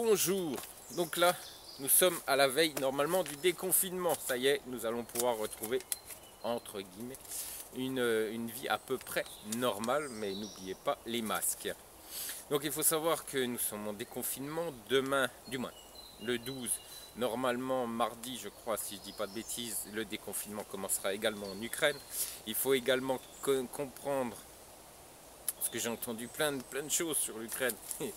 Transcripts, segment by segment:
bonjour. Donc là, nous sommes à la veille normalement du déconfinement. Ça y est, nous allons pouvoir retrouver, entre guillemets, une vie à peu près normale, mais n'oubliez pas les masques. Donc il faut savoir que nous sommes en déconfinement demain, du moins le 12. Normalement, mardi, je crois, si je dis pas de bêtises, le déconfinement commencera également en Ukraine. Il faut également comprendre, parce que j'ai entendu plein de choses sur l'Ukraine.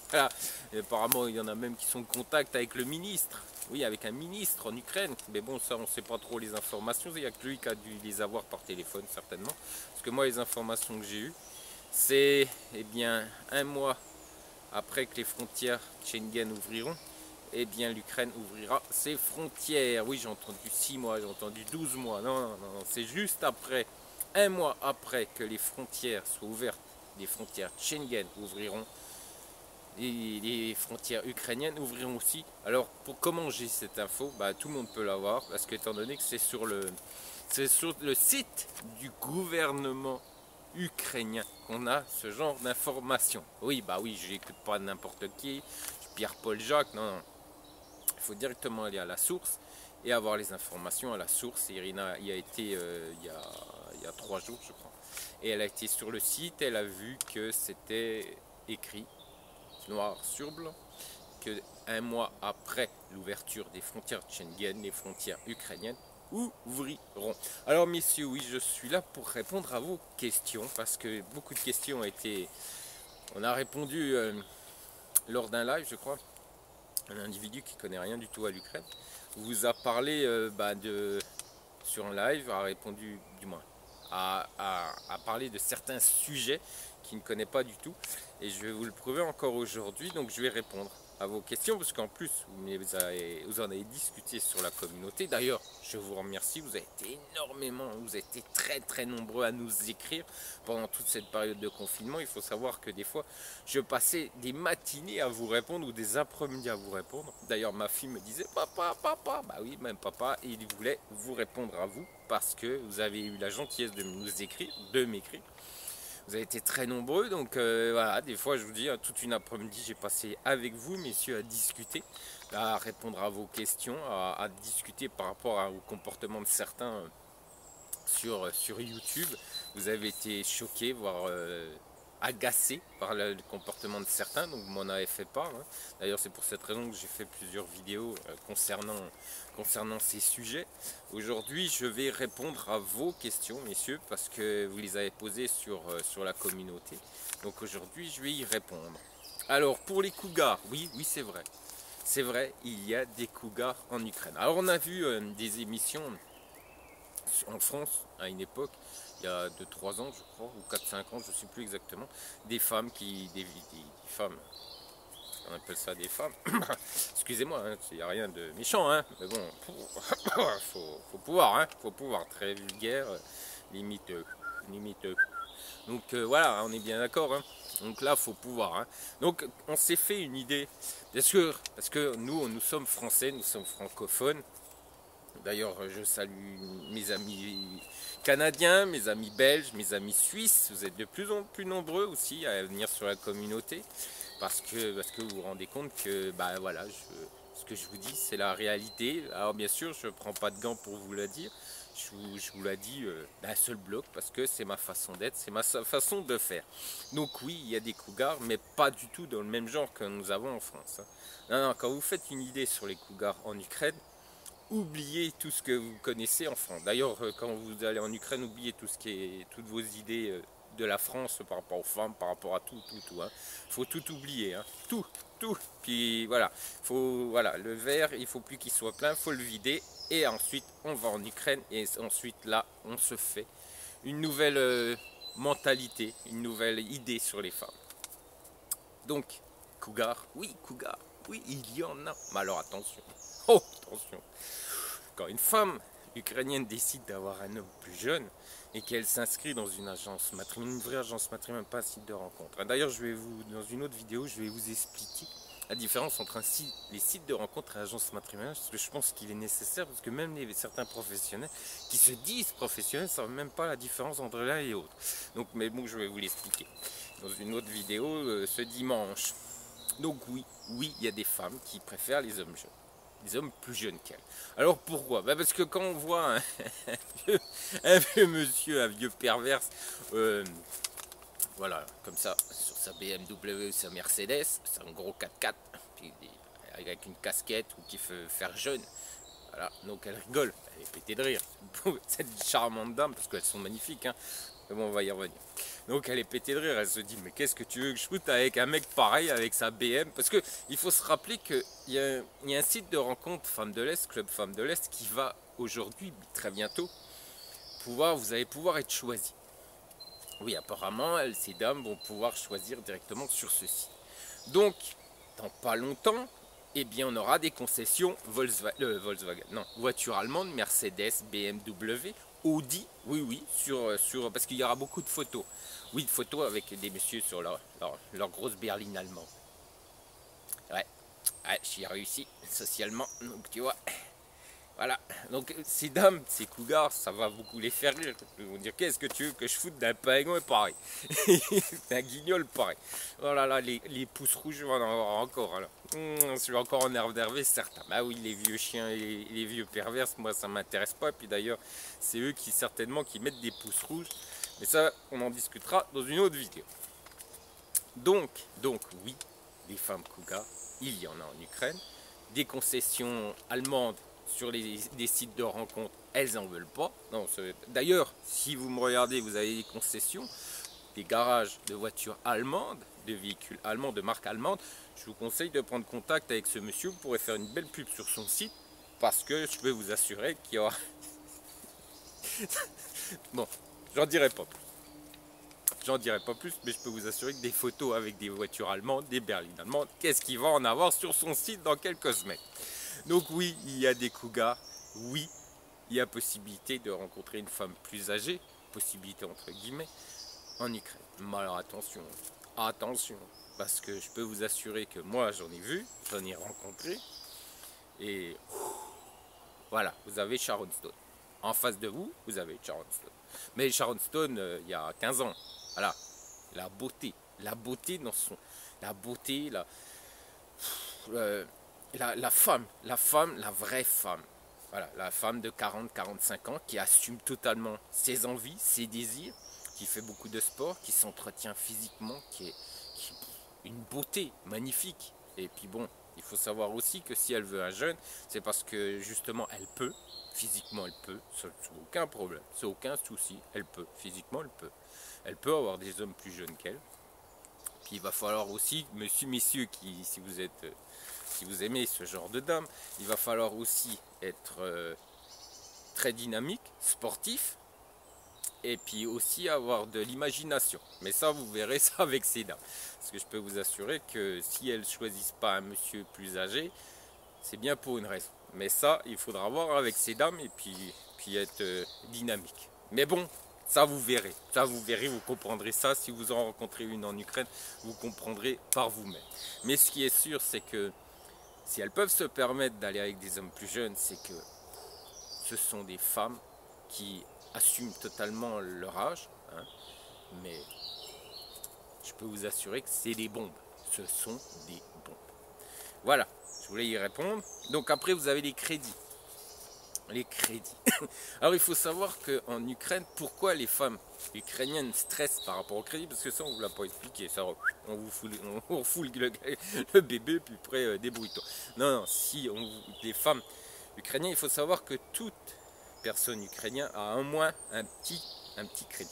Voilà. Et apparemment, il y en a même qui sont en contact avec le ministre. Oui, avec un ministre en Ukraine. Mais bon, ça, on ne sait pas trop les informations. Il n'y a que lui qui a dû les avoir par téléphone, certainement. Parce que moi, les informations que j'ai eues, c'est eh bien un mois après que les frontières Schengen ouvriront, eh bien l'Ukraine ouvrira ses frontières. Oui, j'ai entendu 6 mois, j'ai entendu 12 mois. Non, non, non, c'est juste après, un mois après que les frontières soient ouvertes, les frontières Schengen ouvriront, les frontières ukrainiennes ouvriront aussi. Alors, comment j'ai cette info? Tout le monde peut l'avoir, parce que étant donné que c'est sur le site du gouvernement ukrainien qu'on a ce genre d'informations. Oui, oui, je n'écoute pas n'importe qui, Pierre-Paul Jacques, non, non. Il faut directement aller à la source et avoir les informations à la source. Et Irina y a été il y a 3 jours, je crois. Et elle a été sur le site, elle a vu que c'était écrit noir sur blanc que un mois après l'ouverture des frontières de Schengen, les frontières ukrainiennes ouvriront. Alors messieurs, oui, je suis là pour répondre à vos questions parce que beaucoup de questions ont été... On a répondu lors d'un live, je crois. Un individu qui connaît rien du tout à l'Ukraine vous a parlé sur un live, a répondu du moins à parler de certains sujets qu'il ne connaît pas du tout, et je vais vous le prouver encore aujourd'hui. Donc je vais répondre à vos questions parce qu'en plus vous en avez discuté sur la communauté. D'ailleurs, je vous remercie, vous avez été énormément, vous avez été très nombreux à nous écrire pendant toute cette période de confinement. Il faut savoir que des fois je passais des matinées à vous répondre ou des après-midi à vous répondre. D'ailleurs, ma fille me disait papa, bah oui, même papa, et il voulait vous répondre à vous parce que vous avez eu la gentillesse de nous écrire, de m'écrire. Vous avez été très nombreux, donc voilà, des fois je vous dis, toute une après-midi j'ai passé avec vous, messieurs, à discuter, à répondre à vos questions, à discuter par rapport au comportement de certains sur YouTube. Vous avez été choqués, voire agacés par le comportement de certains, donc vous m'en avez fait part. Hein. D'ailleurs, c'est pour cette raison que j'ai fait plusieurs vidéos concernant ces sujets. Aujourd'hui, je vais répondre à vos questions, messieurs, parce que vous les avez posées sur la communauté. Donc aujourd'hui, je vais y répondre. Alors, pour les cougars, oui, c'est vrai. C'est vrai, il y a des cougars en Ukraine. Alors, on a vu des émissions en France, à une époque, il y a 2-3 ans, je crois, ou 4-5 ans, je ne sais plus exactement, des femmes des femmes, on appelle ça des femmes, excusez-moi, hein, il n'y a rien de méchant, hein, mais bon, faut pouvoir, très vulgaire, limite, donc voilà, on est bien d'accord, hein. Donc là, faut pouvoir. Hein. Donc on s'est fait une idée, bien sûr, parce que nous sommes français, nous sommes francophones. D'ailleurs, je salue mes amis canadiens, mes amis belges, mes amis suisses. Vous êtes de plus en plus nombreux aussi à venir sur la communauté parce que vous vous rendez compte que voilà, ce que je vous dis, c'est la réalité. Alors bien sûr, je ne prends pas de gants pour vous le dire. Je vous l'ai dit d'un seul bloc parce que c'est ma façon d'être, c'est ma façon de faire. Donc oui, il y a des cougars, mais pas du tout dans le même genre que nous avons en France. Hein. Non, quand vous faites une idée sur les cougars en Ukraine, oubliez tout ce que vous connaissez en France. D'ailleurs, quand vous allez en Ukraine, oubliez toutes vos idées de la France par rapport aux femmes, par rapport à tout. Hein. Faut tout oublier, hein. Tout. Puis voilà, voilà, le verre, il faut plus qu'il soit plein, faut le vider. Et ensuite, on va en Ukraine et ensuite là, on se fait une nouvelle mentalité, une nouvelle idée sur les femmes. Donc, cougar, oui, il y en a. Mais alors attention, attention. Quand une femme ukrainienne décide d'avoir un homme plus jeune et qu'elle s'inscrit dans une agence matrimoniale, une vraie agence matrimoniale, pas un site de rencontre. D'ailleurs, dans une autre vidéo, je vais vous expliquer la différence entre les sites de rencontre et l'agence matrimoniale, parce que je pense qu'il est nécessaire, parce que même certains professionnels qui se disent professionnels ne savent même pas la différence entre l'un et l'autre. Donc, mais bon, je vais vous l'expliquer dans une autre vidéo ce dimanche. Donc oui, oui, il y a des femmes qui préfèrent les hommes jeunes. Des hommes plus jeunes qu'elles. Alors pourquoi? Parce que quand on voit un vieux monsieur, un vieux perverse, voilà, comme ça, sur sa BMW ou sa Mercedes, c'est un gros 4x4, puis avec une casquette ou qui fait faire jeune. Voilà, donc elle rigole, elle est pétée de rire. Cette charmante dame, parce qu'elles sont magnifiques, hein. Mais bon, on va y revenir. Donc elle est pétée de rire, elle se dit, mais qu'est-ce que tu veux que je foute avec un mec pareil, avec sa BM? Parce que il faut se rappeler qu'il y a un site de rencontre Femmes de l'Est, Club Femmes de l'Est, qui va aujourd'hui, très bientôt, vous allez pouvoir être choisi. Oui, apparemment, ces dames vont pouvoir choisir directement sur ce site. Donc, dans pas longtemps, eh bien, on aura des concessions Volkswagen, non, voitures allemandes, Mercedes, BMW, Audi, oui, parce qu'il y aura beaucoup de photos. Oui, de photos avec des messieurs sur leur grosse berline allemande. Ouais, j'y ai réussi socialement, donc tu vois. Voilà, donc ces dames, ces cougars, ça va beaucoup les faire rire. Ils vont dire, qu'est-ce que tu veux que je foute d'un pingouin pareil, d'un guignol pareil. Oh là là, les pouces rouges, je vais en avoir encore. Alors. Je suis encore en énervé, certain. Bah oui, les vieux chiens et les vieux perverses, moi ça m'intéresse pas. Et puis d'ailleurs, c'est eux qui certainement qui mettent des pouces rouges. Mais ça, on en discutera dans une autre vidéo. Donc oui, des femmes cougars, il y en a en Ukraine. Des concessions allemandes sur des sites de rencontres, elles n'en veulent pas. D'ailleurs, si vous me regardez, vous avez des concessions, des garages de voitures allemandes, de véhicules allemands, de marque allemande. Je vous conseille de prendre contact avec ce monsieur. Vous pourrez faire une belle pub sur son site, parce que je peux vous assurer qu'il y aura... Bon, j'en dirai pas plus. J'en dirai pas plus, mais je peux vous assurer que des photos avec des voitures allemandes, des berlines allemandes, qu'est-ce qu'il va en avoir sur son site dans quelques semaines. Donc oui, il y a des cougars, oui, il y a possibilité de rencontrer une femme plus âgée, possibilité entre guillemets, en Ukraine. Mais alors attention, parce que je peux vous assurer que moi j'en ai vu, j'en ai rencontré, et voilà, vous avez Sharon Stone. En face de vous, vous avez Sharon Stone. Mais Sharon Stone, il y a 15 ans, voilà, la beauté dans son... La beauté, la femme, la vraie femme. Voilà, la femme de 40-45 ans qui assume totalement ses envies, ses désirs, qui fait beaucoup de sport, qui s'entretient physiquement, qui est une beauté magnifique. Et puis bon, il faut savoir aussi que si elle veut un jeune, c'est parce que justement elle peut, physiquement elle peut, sans aucun problème, sans aucun souci, elle peut, physiquement elle peut. Elle peut avoir des hommes plus jeunes qu'elle. Puis il va falloir aussi, messieurs, si vous aimez ce genre de dame, il va falloir aussi être très dynamique, sportif, et puis aussi avoir de l'imagination. Mais ça, vous verrez ça avec ces dames. Parce que je peux vous assurer que si elles ne choisissent pas un monsieur plus âgé, c'est bien pour une raison. Mais ça, il faudra voir avec ces dames et puis être dynamique. Mais bon, ça vous verrez, vous comprendrez ça. Si vous en rencontrez une en Ukraine, vous comprendrez par vous-même. Mais ce qui est sûr, c'est que si elles peuvent se permettre d'aller avec des hommes plus jeunes, c'est que ce sont des femmes qui assument totalement leur âge, hein, mais je peux vous assurer que c'est des bombes. Ce sont des bombes. Voilà, je voulais y répondre. Donc après, vous avez les crédits. Les crédits. Alors il faut savoir qu'en Ukraine, pourquoi les femmes ukrainiennes stressent par rapport au crédit? Parce que ça, on ne vous l'a pas expliqué. Ça, on vous fout le bébé, puis après, débrouille-toi. Non, si les femmes ukrainiennes, il faut savoir que toute personne ukrainienne a au moins un petit crédit.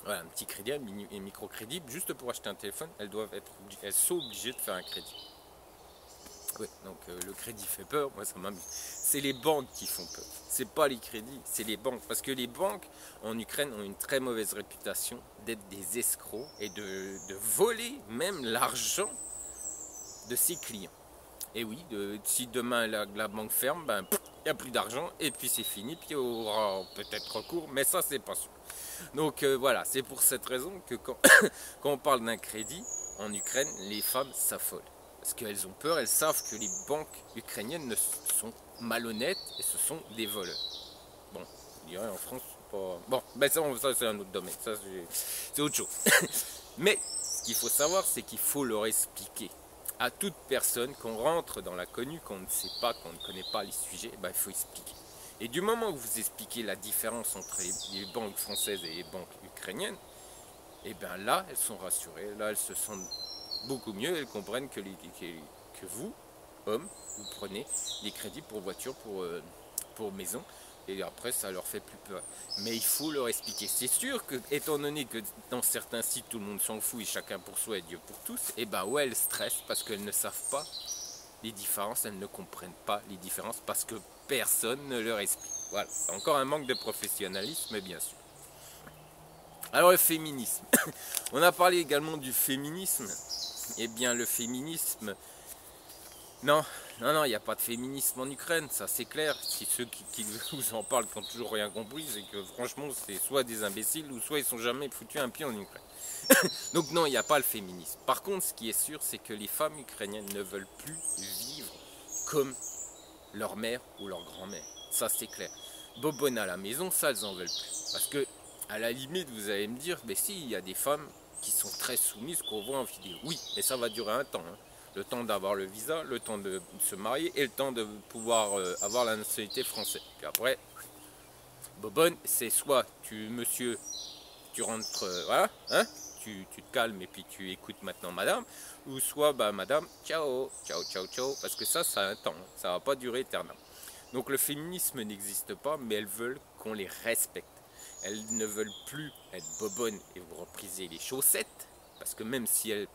Voilà, un petit crédit, un microcrédit, juste pour acheter un téléphone, elles sont obligées de faire un crédit. Oui, donc le crédit fait peur, moi ça m'amuse. C'est les banques qui font peur, c'est pas les crédits, c'est les banques. Parce que les banques en Ukraine ont une très mauvaise réputation d'être des escrocs et de voler même l'argent de ses clients. Et oui, si demain la banque ferme, ben il n'y a plus d'argent et puis c'est fini, puis il y aura peut-être recours, mais ça c'est pas sûr. Donc voilà, c'est pour cette raison que quand on parle d'un crédit en Ukraine, les femmes s'affolent. Parce qu'elles ont peur, elles savent que les banques ukrainiennes sont malhonnêtes et ce sont des voleurs. Bon, je dirais en France, pas... Bon, ben ça c'est un autre domaine, ça c'est autre chose. Mais ce qu'il faut savoir, c'est qu'il faut leur expliquer à toute personne qu'on rentre dans l'inconnu, qu'on ne sait pas, qu'on ne connaît pas les sujets, ben, il faut expliquer. Et du moment que vous expliquez la différence entre les banques françaises et les banques ukrainiennes, et bien là, elles sont rassurées, là, elles se sentent beaucoup mieux, elles comprennent que vous, hommes, vous prenez des crédits pour voiture, pour maison, et après ça leur fait plus peur. Mais il faut leur expliquer. C'est sûr que, étant donné que dans certains sites tout le monde s'en fout et chacun pour soi et Dieu pour tous, et ben ouais, elles stressent parce qu'elles ne savent pas les différences, elles ne comprennent pas les différences parce que personne ne leur explique. Voilà, c'est encore un manque de professionnalisme, bien sûr. Alors le féminisme. On a parlé également du féminisme. Eh bien le féminisme, non, il n'y a pas de féminisme en Ukraine, ça c'est clair. Si ceux qui vous en parlent qui n'ont toujours rien compris, c'est que franchement c'est soit des imbéciles ou soit ils sont jamais foutus un pied en Ukraine. Donc non, il n'y a pas le féminisme. Par contre, ce qui est sûr, c'est que les femmes ukrainiennes ne veulent plus vivre comme leur mère ou leur grand-mère. Ça c'est clair. Bobonne à la maison, ça elles en veulent plus. Parce que, à la limite, vous allez me dire, mais si, il y a des femmes qui sont très soumises, qu'on voit en vidéo. Oui, mais ça va durer un temps. Hein. Le temps d'avoir le visa, le temps de se marier et le temps de pouvoir avoir la nationalité française. Puis après, bobonne, c'est soit monsieur, tu rentres, voilà, hein, tu te calmes et puis tu écoutes maintenant madame, ou soit, bah madame, ciao, parce que ça a un temps, hein, ça va pas durer éternellement. Donc le féminisme n'existe pas, mais elles veulent qu'on les respecte. Elles ne veulent plus être bobonnes et vous repriser les chaussettes, parce que même si elles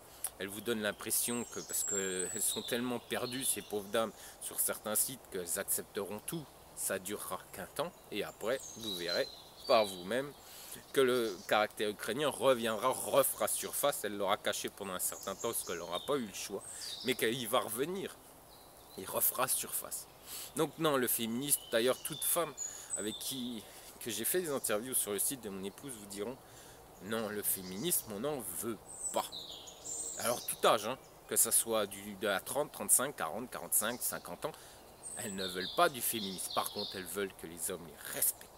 vous donnent l'impression que, parce qu'elles sont tellement perdues, ces pauvres dames, sur certains sites, qu'elles accepteront tout, ça durera qu'un temps, et après, vous verrez par vous-même que le caractère ukrainien reviendra, refera surface, elle l'aura caché pendant un certain temps, parce qu'elle n'aura pas eu le choix, mais qu'il va revenir, il refera surface. Donc non, le féminisme, d'ailleurs toute femme avec qui que j'ai fait des interviews sur le site de mon épouse vous diront non, le féminisme, on n'en veut pas. Alors tout âge, hein, que ce soit de la 30, 35, 40, 45, 50 ans, elles ne veulent pas du féminisme. Par contre, elles veulent que les hommes les respectent.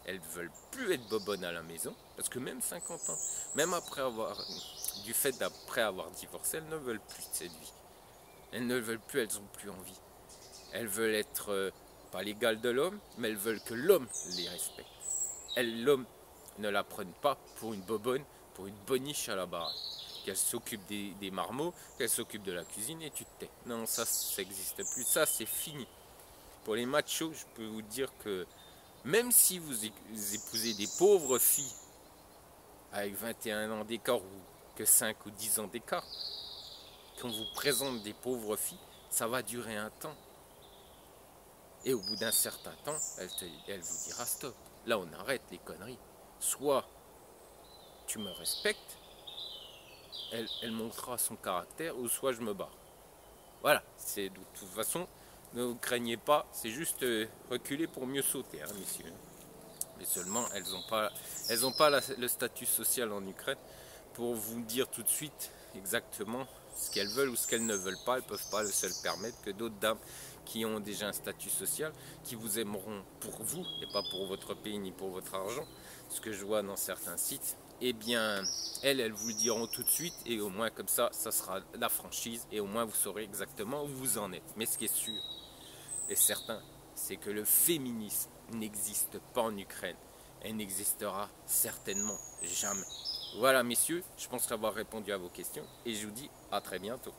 Elles ne veulent plus être bobonnes à la maison, parce que même 50 ans, même après d'après avoir divorcé, elles ne veulent plus de cette vie. Elles ne veulent plus, elles n'ont plus envie. Elles veulent être pas l'égal de l'homme, mais elles veulent que l'homme les respecte. L'homme ne la prenne pas pour une bobonne, pour une boniche à la baraque. Qu'elle s'occupe des marmots, qu'elle s'occupe de la cuisine et tu te tais. Non, ça n'existe plus, ça c'est fini. Pour les machos, je peux vous dire que même si vous épousez des pauvres filles avec 21 ans d'écart ou que 5 ou 10 ans d'écart, qu'on vous présente des pauvres filles, ça va durer un temps. Et au bout d'un certain temps, elle vous dira stop. Là, on arrête les conneries. Soit tu me respectes, elle montrera son caractère, ou soit je me barre. Voilà, c'est de toute façon, ne vous craignez pas, c'est juste reculer pour mieux sauter, hein, messieurs. Mais seulement, elles n'ont pas le statut social en Ukraine pour vous dire tout de suite exactement ce qu'elles veulent ou ce qu'elles ne veulent pas. Elles ne peuvent pas se le permettre que d'autres dames qui ont déjà un statut social, qui vous aimeront pour vous et pas pour votre pays ni pour votre argent, ce que je vois dans certains sites, eh bien elles vous le diront tout de suite et au moins comme ça sera la franchise et au moins vous saurez exactement où vous en êtes. Mais ce qui est sûr et certain, c'est que le féminisme n'existe pas en Ukraine et n'existera certainement jamais. Voilà messieurs, je pense avoir répondu à vos questions et je vous dis à très bientôt.